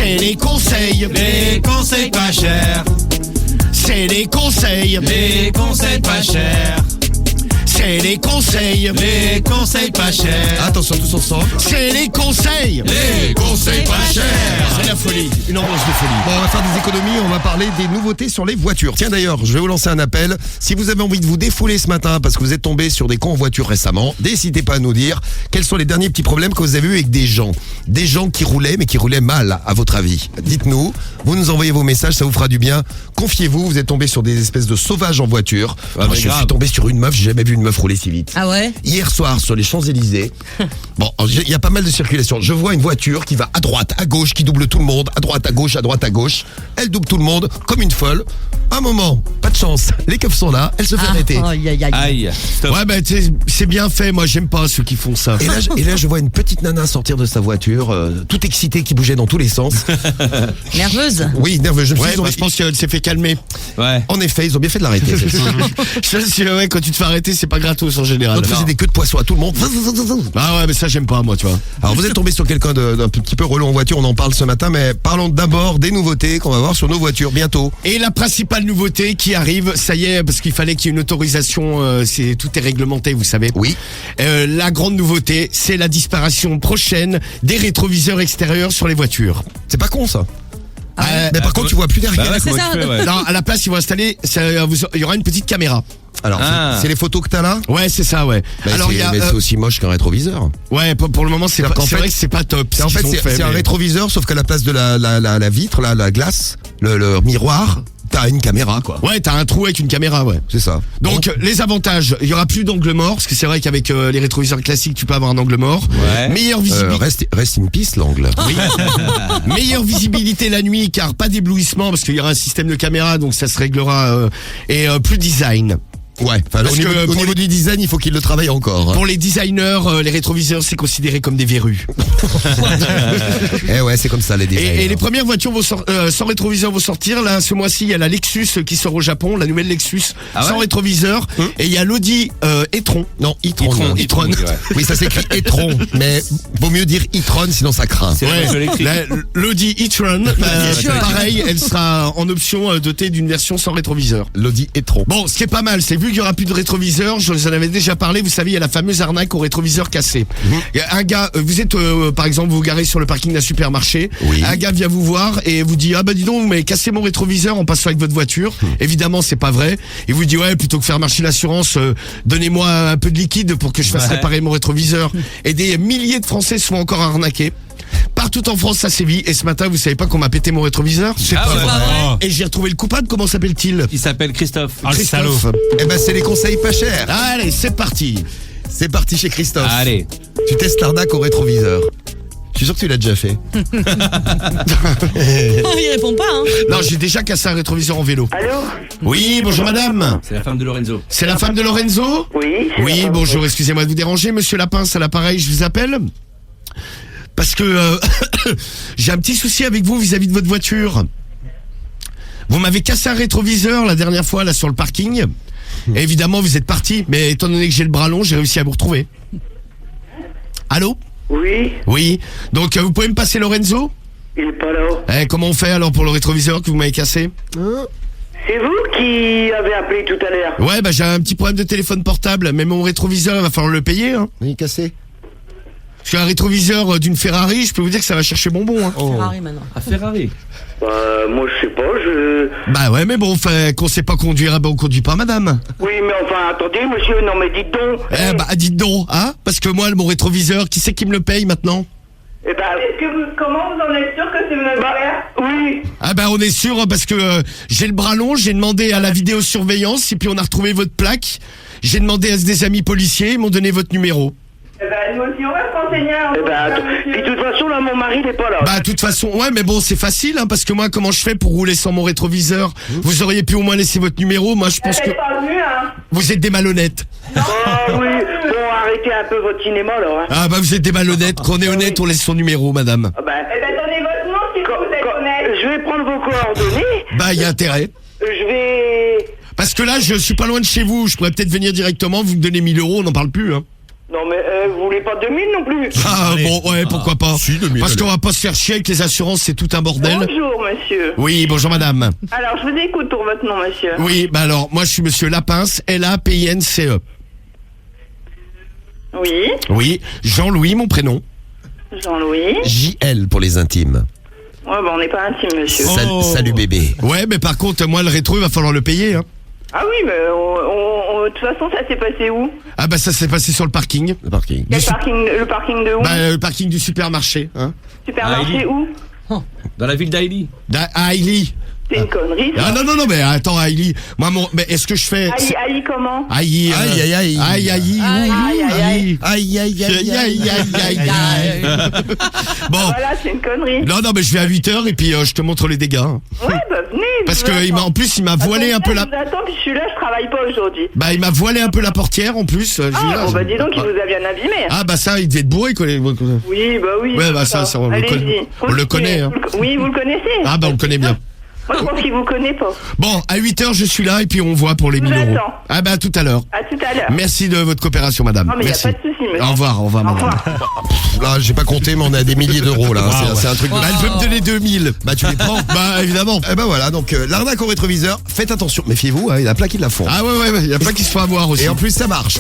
C'est les conseils pas chers. C'est les conseils Pas chers. C'est les conseils Pas chers. Attention tous ensemble. C'est les conseils Pas chers. C'est la folie, une ambiance de folie. Bon, on va faire des économies, on va parler des nouveautés sur les voitures. Tiens d'ailleurs, je vais vous lancer un appel. Si vous avez envie de vous défouler ce matin parce que vous êtes tombé sur des cons en voiture récemment, n'hésitez pas à nous dire quels sont les derniers petits problèmes que vous avez eu avec des gens. Des gens qui roulaient, mais qui roulaient mal, à votre avis. Dites-nous, vous nous envoyez vos messages, ça vous fera du bien. Confiez-vous, vous êtes tombé sur des espèces de sauvages en voiture. Moi, je suis tombé sur une meuf, j'ai jamais vu une meuf rouler si vite. Ah ouais? Hier soir, sur les Champs-Élysées, bon, il y a pas mal de circulation. Je vois une voiture qui va à droite, à gauche, qui double tout le monde, à droite, à gauche, à droite, à gauche. Elle double tout le monde, comme une folle. Un moment, pas de chance, les keufs sont là, elle se fait arrêter. Aïe. Stop. Ouais, bah c'est bien fait, moi j'aime pas ceux qui font ça. Et là, je vois une petite nana sortir de sa voiture, toute excitée, qui bougeait dans tous les sens. Nerveuse? Oui, nerveuse. Je me suis Ouais, dit, bah, je pense qu'elle s'est fait calmer. Ouais. en effet, ils ont bien fait de l'arrêter. Je sais, ouais, quand tu te fais arrêter, c'est pas gratos en général. L'autre faisait des queues de poisson à tout le monde. Ah ouais, mais ça j'aime pas, moi, tu vois. Alors vous êtes tombé sur quelqu'un d'un petit peu relou en voiture, on en parle ce matin, mais parlons d'abord des nouveautés qu'on va voir sur nos voitures bientôt. Et la principale nouveauté qui arrive, ça y est, parce qu'il fallait qu'il y ait une autorisation, tout est réglementé, vous savez. Oui. La grande nouveauté, c'est la disparition prochaine des rétroviseurs extérieurs sur les voitures. C'est pas con ça. Euh, Mais par contre, tu vois plus derrière. Bah ouais, C'est comment ça. tu fais, ouais. Non, à la place, ils vont installer, il y aura une petite caméra. Alors, c'est les photos que t'as là. Ouais, c'est ça, ouais. Mais Alors, il y a, c'est aussi moche qu'un rétroviseur. ouais, pour le moment, c'est C'est-à-dire pas, qu'en c'est fait- vrai que c'est pas top. ce En qu'ils fait, ont c'est un mais- rétroviseur, sauf qu'à la place de la vitre, la glace, le miroir, t'as une caméra, quoi. Ouais, t'as un trou avec une caméra, ouais. C'est ça. Donc les avantages, il y aura plus d'angle mort, parce que c'est vrai qu'avec les rétroviseurs classiques, tu peux avoir un angle mort. Ouais. Meilleure visibilité. Reste in peace, l'angle. Oui. Meilleure visibilité la nuit, car pas d'éblouissement, parce qu'il y aura un système de caméra, donc ça se réglera. Et plus design. Ouais. Enfin, Parce au niveau, que au pour niveau du design, il faut qu'il le travaille encore. Hein. Pour les designers, les rétroviseurs, c'est considéré comme des verrues. Eh ouais, c'est comme ça, les designers. Et les premières voitures sans rétroviseur vont sortir. Là, ce mois-ci, il y a la Lexus qui sort au Japon, la nouvelle Lexus sans rétroviseur. Et il y a l'Audi e-tron. Non, e-tron. e-tron. Oui, ça s'écrit e-tron, mais vaut mieux dire e-tron, sinon ça craint. C'est vrai, je l'écris. L'Audi e-tron, pareil, elle sera en option dotée d'une version sans rétroviseur. L'Audi e-tron. Bon, ce qui est pas mal, c'est vu qu'il y aura plus de rétroviseur, je vous en avais déjà parlé, vous savez, il y a la fameuse arnaque au rétroviseur cassé. Il y a un gars, vous êtes par exemple, vous vous garez sur le parking d'un supermarché, Oui. un gars vient vous voir et vous dit: ah bah dis donc, vous m'avez cassé mon rétroviseur en passant avec votre voiture. Évidemment, c'est pas vrai. Il vous dit: ouais, plutôt que faire marcher l'assurance, donnez-moi un peu de liquide pour que je fasse réparer mon rétroviseur. Et des milliers de Français se font encore arnaquer. Partout en France, ça sévit. Et ce matin, vous savez pas qu'on m'a pété mon rétroviseur? C'est Ah pas ouais. vrai. Et j'ai retrouvé le coupable. Comment s'appelle-t-il? Il s'appelle Christophe. Christophe. Eh ben, c'est les conseils pas chers. Allez, c'est parti. C'est parti chez Christophe. Allez. Tu testes l'arnaque au rétroviseur. Je suis sûr que tu l'as déjà fait. Il répond pas, hein. Non, j'ai déjà cassé un rétroviseur en vélo. Allô? Oui, bonjour madame. C'est la femme de Lorenzo. C'est la femme de Lorenzo? Oui. c'est Oui, la- bonjour, excusez-moi de vous déranger, monsieur Lapin, c'est l'appareil, je vous appelle. Parce que j'ai un petit souci avec vous vis-à-vis de votre voiture. Vous m'avez cassé un rétroviseur la dernière fois là sur le parking. Et évidemment, vous êtes parti, mais étant donné que j'ai le bras long, j'ai réussi à vous retrouver. Allô? Oui, Oui. Donc vous pouvez me passer Lorenzo? il est pas là. Comment on fait alors pour le rétroviseur que vous m'avez cassé? C'est vous qui avez appelé tout à l'heure. Ouais, bah j'ai un petit problème de téléphone portable, mais mon rétroviseur, il va falloir le payer, hein. Il est cassé. Parce qu'un rétroviseur d'une Ferrari, je peux vous dire que ça va chercher bonbon, hein. Ferrari maintenant. À Ferrari. Moi je sais pas, Bah ouais, mais bon, enfin, qu'on sait pas conduire, ben on conduit pas, madame. Oui, mais enfin, attendez, monsieur, non mais dites donc. Bah dites donc, hein. Parce que moi, mon rétroviseur, qui c'est qui me le paye maintenant? Eh ben, Comment vous en êtes sûr que c'est votre frère? oui. Ah bah on est sûr, parce que j'ai le bras long, j'ai demandé à la vidéosurveillance, et puis on a retrouvé votre plaque. J'ai demandé à des amis policiers, ils m'ont donné votre numéro. Eh ben, nous aussi, on va se renseigner. Eh ben, puis de toute façon, là, mon mari n'est pas là. Bah de toute façon, ouais, mais bon, c'est facile, hein, parce que moi, comment je fais pour rouler sans mon rétroviseur? Vous auriez pu au moins laisser votre numéro. Moi, je pense que Elle est pas venue, hein. vous êtes des malhonnêtes. Ah oui, bon, arrêtez un peu votre cinéma, là. Hein. Ah bah vous êtes des malhonnêtes. Quand on est honnête, on laisse son numéro, madame. Ah ben, Eh ben, donnez votre nom si vous êtes honnête. je vais prendre vos coordonnées. Bah il y a intérêt. Je vais... Parce que là, je suis pas loin de chez vous. Je pourrais peut-être venir directement, vous me donnez 1000 euros, on n'en parle plus, hein. Non mais vous voulez pas donner 2000 non plus. Ah bon, ouais, pourquoi pas. Si, 2000, Parce allez. qu'on va pas se faire chier avec les assurances, c'est tout un bordel. Bonjour, monsieur. Oui, bonjour madame. Alors, je vous écoute pour votre nom, monsieur. Oui, bah alors, moi je suis monsieur Lapince, Lapince. Oui, Oui, Jean-Louis, mon prénom. Jean-Louis. JL pour les intimes. Ouais, bah, on n'est pas intime, monsieur. Oh. Salut bébé. Ouais, mais par contre, moi le rétro, il va falloir le payer. Hein. Ah oui, mais de toute façon, ça s'est passé où? Ah bah ça s'est passé sur le parking. Le parking. Le parking de où? Bah, le parking du supermarché. Hein. Supermarché Ah, où? Dans la ville d'Ailey. À Hailey. C'est une connerie, ça. Ah non, mais attends, Hailey. Moi, mais est-ce que je fais... Aïe, comment? Aïe, Aïe, aïe, aïe. Aïe, aïe, Aïe. Aïe, aïe, aïe, Bon, Voilà, c'est une connerie. non, mais je vais à 8h et puis je te montre les dégâts. Hein. Ouais, bah venez. Parce je que vous attends. en plus, il m'a voilé un peu la... Je vous attends, puis je suis là, je travaille pas aujourd'hui. Bah, il m'a voilé un peu la portière en plus. Je dis, Ah, là, bon, bah dis donc, il vous a bien abîmé. Ah bah ça, il devait être bourré quoi. Oui, bah oui. Ouais, bah ça, on le Allez-y. connaît. On le connaît, hein. Oui, vous le connaissez. Ah bah on le connaît bien. Moi, je pense qu'il vous connaît pas. Bon, à 8h, je suis là et puis on voit pour les Je vous 1000 euros. attends. Ah bah à tout à l'heure. À tout à l'heure. Merci de votre coopération, madame. Non, mais il n'y a Merci. pas de souci, monsieur. Au revoir, Au madame. revoir. Là, j'ai pas compté, mais on est à des milliers d'euros là. Ah, C'est un truc de. Bah, elle veut me donner 2000. Bah, tu les prends. Bah évidemment. Eh ben voilà, donc l'arnaque au rétroviseur, faites attention. Méfiez-vous, hein, il y en a plein qui la font. Ah ouais, il y a pas qui se font avoir aussi. Et en plus, ça marche.